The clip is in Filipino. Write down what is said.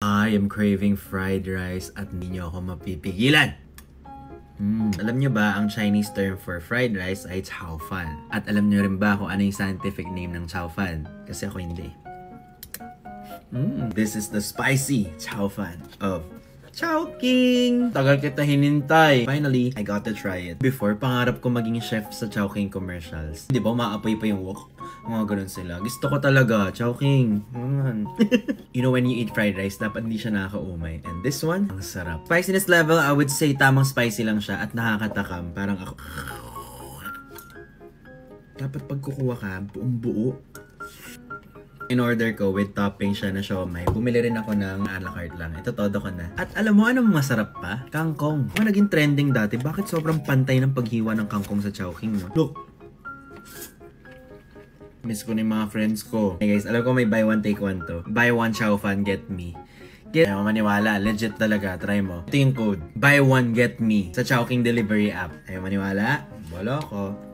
I am craving fried rice at hindi nyo ako mapipigilan. Alam nyo ba, ang Chinese term for fried rice ay Chao Fan. At alam nyo rin ba kung ano yung scientific name ng Chao Fan? Kasi ako hindi. This is the spicy Chao Fan of Chowking! Tagal kita hinintay. Finally, I got to try it. Before, pangarap ko maging chef sa Chowking commercials. Di ba, maapoy pa yung wok? Mga ganun sila. Gusto ko talaga, Chowking. You know, when you eat fried rice, dapat hindi siya nakakaumay. And this one, ang sarap. Spiciness level, I would say tamang spicy lang siya at nakakatakam. Parang ako... Dapat pag kukuha ka, buong buo. In order ko with topping siya na siomai, bumili rin ako ng a la carte lang. Ito todo ko na. At alam mo anong masarap pa? Kangkong. Ano naging trending dati? Bakit sobrang pantay ng paghiwa ng kangkong sa Chowking, no? Look! Miss ko na yung mga friends ko. Hey guys, alam ko may buy one take one to. Buy one Chao Fan, get me. Ayaw maniwala. Legit talaga. Try mo. Ito yung code. Buy one, get me. Sa Chowking delivery app. Ayaw maniwala? Bolo ko.